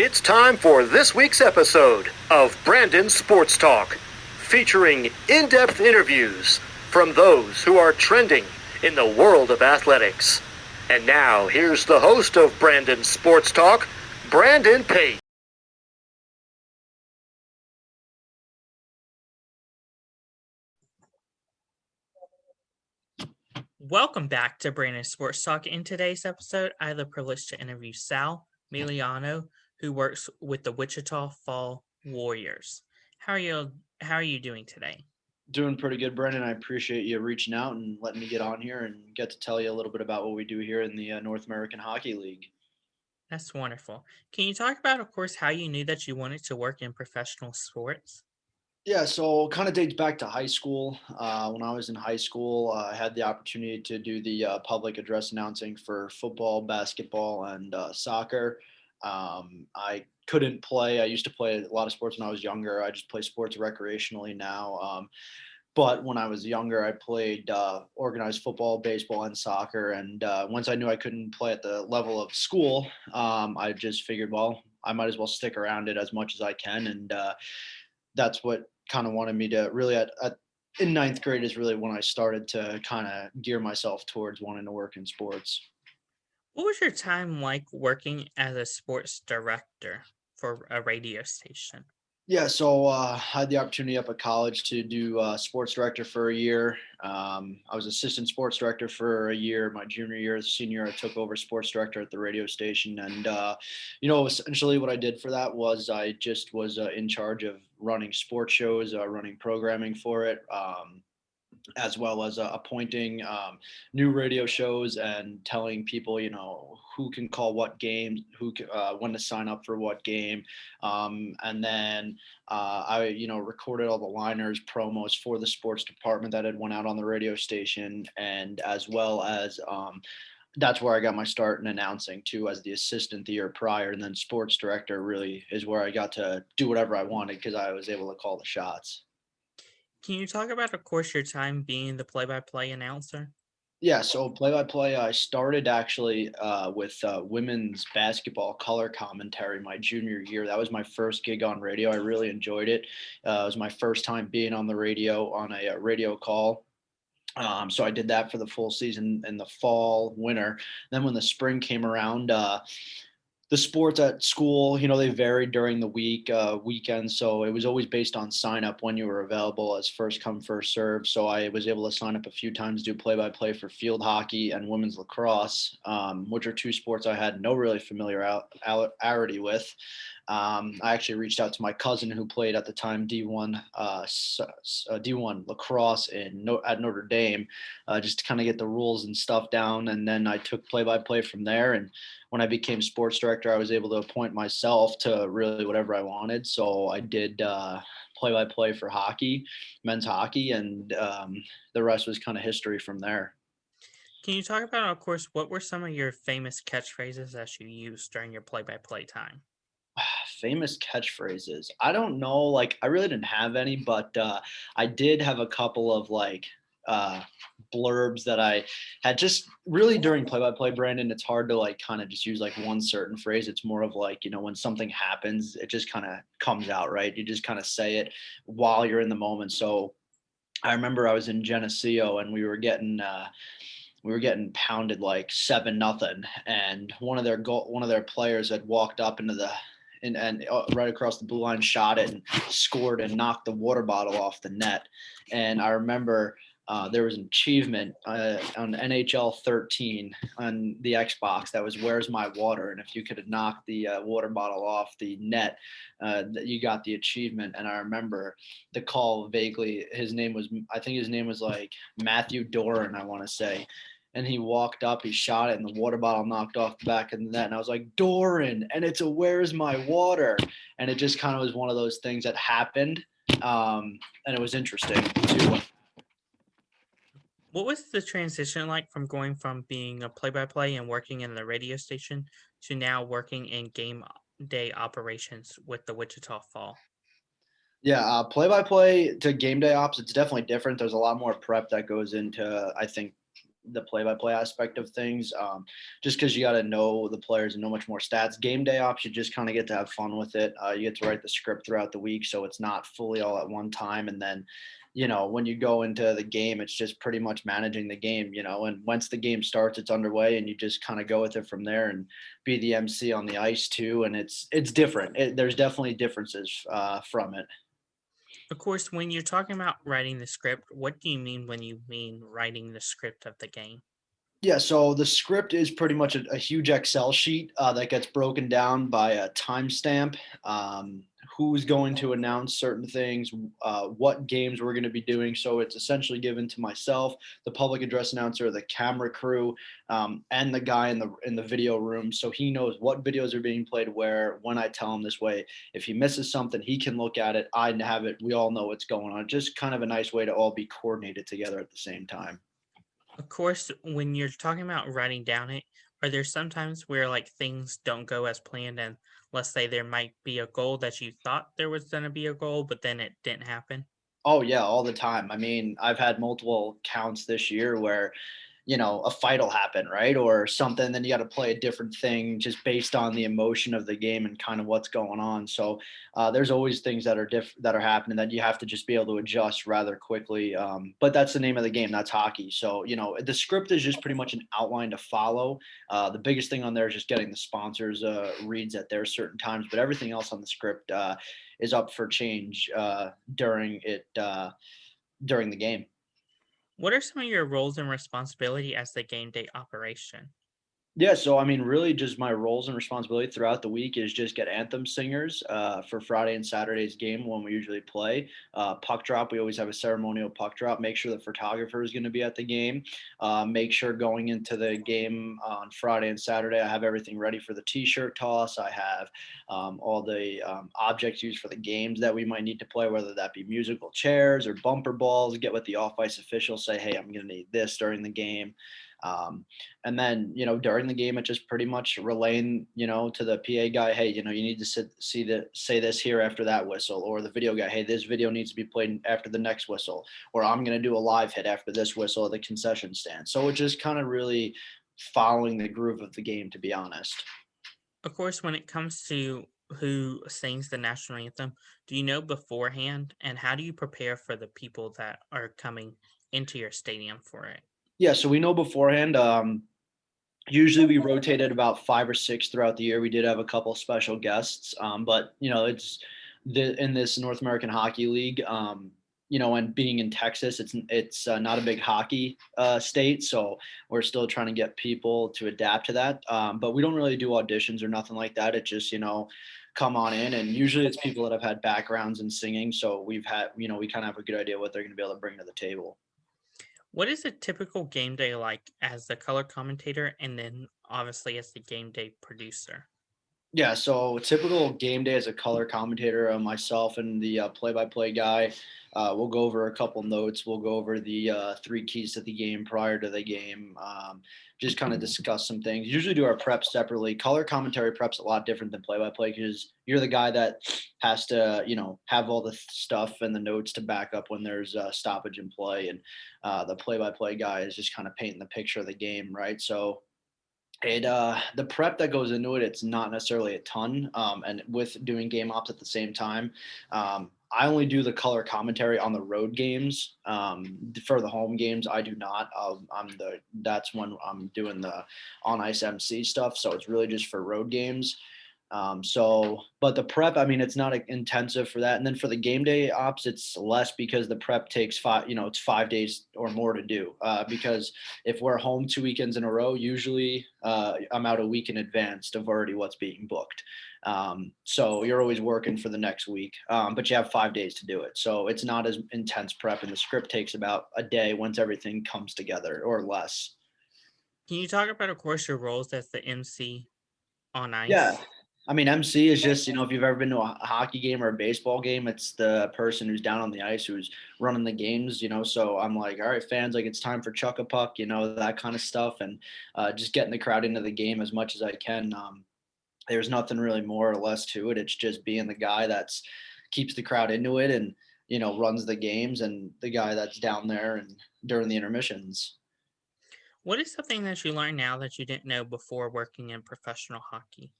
It's time for this week's episode of Brandon Sports Talk, featuring in-depth interviews from those who are trending in the world of athletics. And now, here's the host of Brandon Sports Talk, Brandon Pate. Welcome back to Brandon Sports Talk. In today's episode, I have the privilege to interview Sal Miliotto, who works with the Wichita Falls Warriors. How are you doing today? Doing pretty good, Brendan. I appreciate you reaching out and letting me get on here and get to tell you a little bit about what we do here in the North American Hockey League. That's wonderful. Can you talk about, of course, how you knew that you wanted to work in professional sports? Yeah, so kind of dates back to high school. When I was in high school, I had the opportunity to do the public address announcing for football, basketball, and soccer. I couldn't play. I used to play a lot of sports when I was younger. I just play sports recreationally now. But when I was younger, I played organized football, baseball, and soccer. And once I knew I couldn't play at the level of school, I just figured, well, I might as well stick around it as much as I can. And that's what kind of wanted me to really in ninth grade is really when I started to kind of gear myself towards wanting to work in sports. What was your time like working as a sports director for a radio station? Yeah, so I had the opportunity up at college to do sports director for a year. I was assistant sports director for a year. My junior year, senior, I took over sports director at the radio station. And, essentially what I did for that was I just was in charge of running sports shows, running programming for it. As well as appointing new radio shows and telling people, who can call what games, when to sign up for what game. And then I, recorded all the liners, promos for the sports department that had went out on the radio station. And as well as that's where I got my start in announcing too, as the assistant the year prior. And then sports director really is where I got to do whatever I wanted because I was able to call the shots. Can you talk about, of course, your time being the play-by-play announcer? Yeah, so play-by-play, I started actually with women's basketball color commentary my junior year. That was my first gig on radio. I really enjoyed it. It was my first time being on the radio on a radio call. So I did that for the full season in the fall, winter. Then when the spring came around, the sports at school, they varied during the weekends. So it was always based on sign up when you were available as first come, first serve. So I was able to sign up a few times, do play by play for field hockey and women's lacrosse, which are two sports I had no really familiarity with. I actually reached out to my cousin who played at the time D1 D1 lacrosse at Notre Dame, just to kind of get the rules and stuff down. And then I took play by play from there. And when I became sports director, I was able to appoint myself to really whatever I wanted. So I did play by play for hockey, men's hockey, and the rest was kind of history from there. Can you talk about, of course, what were some of your famous catchphrases that you used during your play-by-play time? Famous catchphrases. I don't know. Like, I really didn't have any, but I did have a couple of uh, blurbs that I had just really during play by play, Brandon. It's hard to kind of just use one certain phrase. It's more of when something happens, it just kind of comes out, right? You just kind of say it while you're in the moment. So I remember I was in Geneseo and we were getting pounded like 7-0, and one of their players had walked up into the and right across the blue line, shot it and scored and knocked the water bottle off the net. And I remember there was an achievement on NHL 13 on the Xbox that was "Where's My Water?" And if you could have knocked the water bottle off the net, you got the achievement. And I remember the call vaguely. I think his name was like Matthew Doran, I want to say. And he walked up, he shot it, and the water bottle knocked off the back of the net. And I was like, Doran, and it's a "Where's My Water?" And it just kind of was one of those things that happened. And it was interesting too. What was the transition like from going from being a play-by-play and working in the radio station to now working in game day operations with the Wichita Fall? Yeah, play-by-play to game day ops, it's definitely different. There's a lot more prep that goes into, I think, the play-by-play aspect of things, just because you got to know the players and know much more stats. Game day ops, you just kind of get to have fun with it. You get to write the script throughout the week, so it's not fully all at one time. And then, when you go into the game, it's just pretty much managing the game, and once the game starts, it's underway, and you just kind of go with it from there and be the MC on the ice too. And it's different. There's definitely differences from it. Of course, when you're talking about writing the script, what do you mean when you mean writing the script of the game? Yeah, so the script is pretty much a huge Excel sheet that gets broken down by a timestamp, who's going to announce certain things, what games we're going to be doing. So it's essentially given to myself, the public address announcer, the camera crew, and the guy in the video room. So he knows what videos are being played where. When I tell him this way, if he misses something, he can look at it. I have it. We all know what's going on. Just kind of a nice way to all be coordinated together at the same time. Of course, when you're talking about writing down it, are there sometimes where like things don't go as planned and let's say there might be a goal that you thought there was going to be a goal, but then it didn't happen? Oh yeah, all the time. I mean, I've had multiple counts this year where, a fight will happen, right? Or something, then you got to play a different thing just based on the emotion of the game and kind of what's going on. So there's always things that are that are happening that you have to just be able to adjust rather quickly. But that's the name of the game. That's hockey. So, the script is just pretty much an outline to follow. The biggest thing on there is just getting the sponsors reads at their certain times, but everything else on the script is up for change during the game. What are some of your roles and responsibility as the game day operation? Yeah, so I mean, really, just my roles and responsibility throughout the week is just get anthem singers for Friday and Saturday's game when we usually play. Puck drop, we always have a ceremonial puck drop. Make sure the photographer is going to be at the game. Make sure going into the game on Friday and Saturday, I have everything ready for the T-shirt toss. I have all the objects used for the games that we might need to play, whether that be musical chairs or bumper balls. Get with the off-ice officials, say, hey, I'm going to need this during the game. And then, during the game, it just pretty much relaying, to the PA guy, hey, you need to say this here after that whistle, or the video guy, hey, this video needs to be played after the next whistle, or I'm going to do a live hit after this whistle at the concession stand. So it just kind of really following the groove of the game, to be honest. Of course, when it comes to who sings the national anthem, do you know beforehand and how do you prepare for the people that are coming into your stadium for it? Yeah, so we know beforehand. Usually we rotated about 5 or 6 throughout the year. We did have a couple special guests, but it's in this North American Hockey League. And being in Texas, it's not a big hockey state, so we're still trying to get people to adapt to that. But we don't really do auditions or nothing like that. It just come on in, and usually it's people that have had backgrounds in singing, so we kind of have a good idea what they're going to be able to bring to the table. What is a typical game day like as the color commentator and then obviously as the game day producer? Yeah, so typical game day as a color commentator, myself and the play-by-play guy, we'll go over a couple notes. We'll go over the 3 keys to the game prior to the game, just kind of discuss some things. Usually do our prep separately. Color commentary prep's a lot different than play-by-play because you're the guy that has to, have all the stuff and the notes to back up when there's stoppage in play, and the play-by-play guy is just kind of painting the picture of the game, right? So the prep that goes into it, it's not necessarily a ton. And with doing game ops at the same time, I only do the color commentary on the road games. For the home games, I do not. That's when I'm doing the on ice MC stuff. So it's really just for road games. But the prep, I mean, it's not intensive for that. And then for the game day ops, it's less because the prep takes it's 5 days or more to do. Because if we're home 2 weekends in a row, usually I'm out a week in advance of already what's being booked. So you're always working for the next week, but you have 5 days to do it. So it's not as intense prep, and the script takes about a day once everything comes together or less. Can you talk about, of course, your roles as the MC on Yeah. ice? I mean, MC is just, if you've ever been to a hockey game or a baseball game, it's the person who's down on the ice who's running the games, So I'm like, all right, fans, like it's time for chuck a puck, that kind of stuff. And just getting the crowd into the game as much as I can. There's nothing really more or less to it. It's just being the guy that's keeps the crowd into it and, runs the games, and the guy that's down there and during the intermissions. What is something that you learn now that you didn't know before working in professional hockey?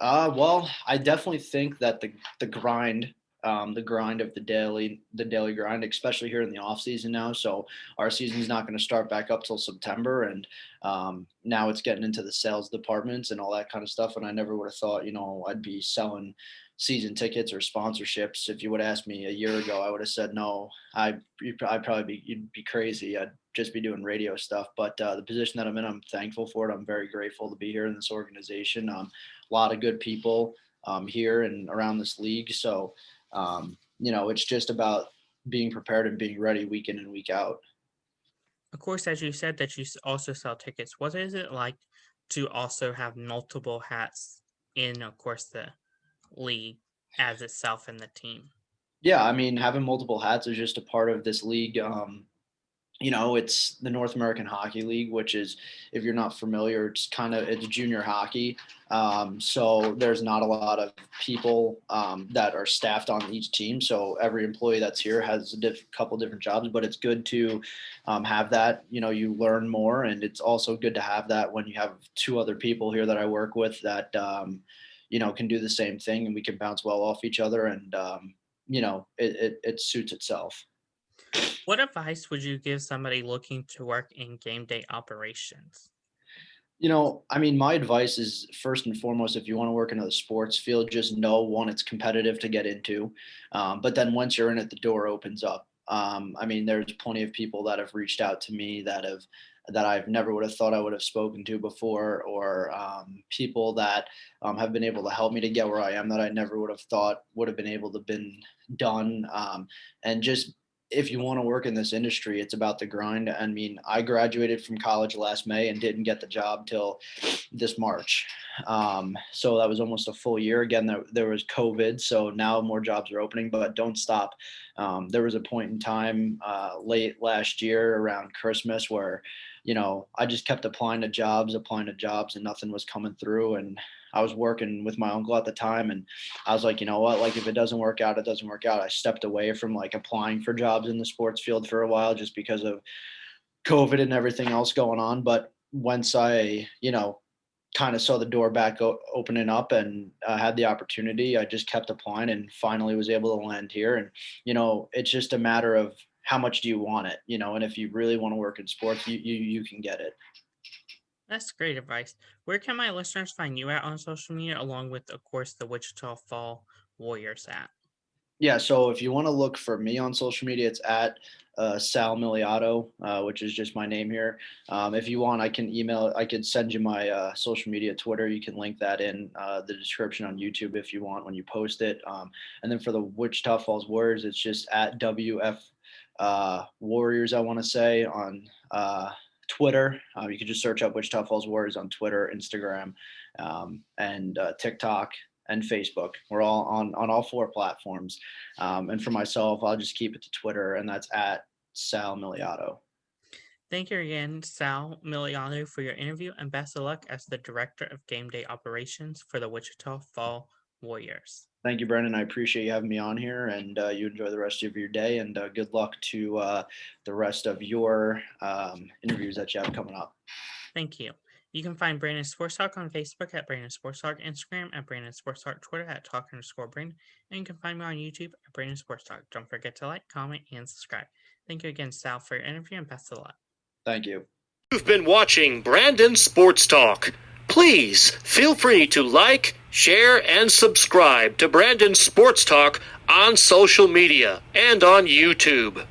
Well, I definitely think that the grind of the daily grind, especially here in the off season now. So our season's not going to start back up till September, and now it's getting into the sales departments and all that kind of stuff. And I never would have thought, I'd be selling season tickets or sponsorships. If you would ask me a year ago, I would have said no. You'd be crazy. I'd just be doing radio stuff. But the position that I'm in, I'm thankful for it. I'm very grateful to be here in this organization. A lot of good people here and around this league. So, it's just about being prepared and being ready week in and week out. Of course, as you said that you also sell tickets, what is it like to also have multiple hats in, of course, the league as itself and the team? Yeah, I mean, having multiple hats is just a part of this league. It's the North American Hockey League, which is, if you're not familiar, it's junior hockey. So there's not a lot of people that are staffed on each team. So every employee that's here has a couple different jobs, but it's good to have that. You learn more, and it's also good to have that when you have two other people here that I work with that can do the same thing, and we can bounce well off each other, and it suits itself. What advice would you give somebody looking to work in game day operations? My advice is, first and foremost, if you want to work in a sports field, just know, one, it's competitive to get into. But then once you're in it, the door opens up. There's plenty of people that have reached out to me that I've never would have thought I would have spoken to before, or people that have been able to help me to get where I am that I never would have thought would have been able to been done. And just, if you want to work in this industry, it's about the grind. I graduated from college last May and didn't get the job till this March. So that was almost a full year. Again, there was COVID, so now more jobs are opening, but don't stop. There was a point in time late last year around Christmas where, I just kept applying to jobs, and nothing was coming through. And I was working with my uncle at the time, and I was like, you know what, like, if it doesn't work out, it doesn't work out. I stepped away from like applying for jobs in the sports field for a while just because of COVID and everything else going on. But once I, kind of saw the door back opening up and had the opportunity, I just kept applying and finally was able to land here. And, it's just a matter of how much do you want it, and if you really want to work in sports, you can get it. That's great advice. Where can my listeners find you at on social media, along with, of course, the Wichita Fall Warriors at? Yeah, so if you want to look for me on social media, it's at Sal Miliotto, which is just my name here. If you want, I could send you my social media Twitter. You can link that in the description on YouTube if you want when you post it. And then for the Wichita Falls Warriors, it's just at WF Warriors, I want to say, on Twitter. You can just search up Wichita Falls Warriors on Twitter, Instagram, and TikTok and Facebook. We're all on all four platforms. And for myself, I'll just keep it to Twitter, and that's at Sal Miliotto. Thank you again, Sal Miliotto, for your interview, and best of luck as the Director of Game Day Operations for the Wichita Fall Warriors. Thank you, Brendan. I appreciate you having me on here, and you enjoy the rest of your day, and good luck to the rest of your interviews that you have coming up. Thank you. You can find Brandon Sports Talk on Facebook at Brandon Sports Talk, Instagram at Brandon Sports Talk, Twitter at Talk_Brandon, and you can find me on YouTube at Brandon Sports Talk. Don't forget to like, comment, and subscribe. Thank you again, Sal, for your interview, and best of luck. Thank you. You've been watching Brandon Sports Talk. Please feel free to like, share, and subscribe to Brandon Sports Talk on social media and on YouTube.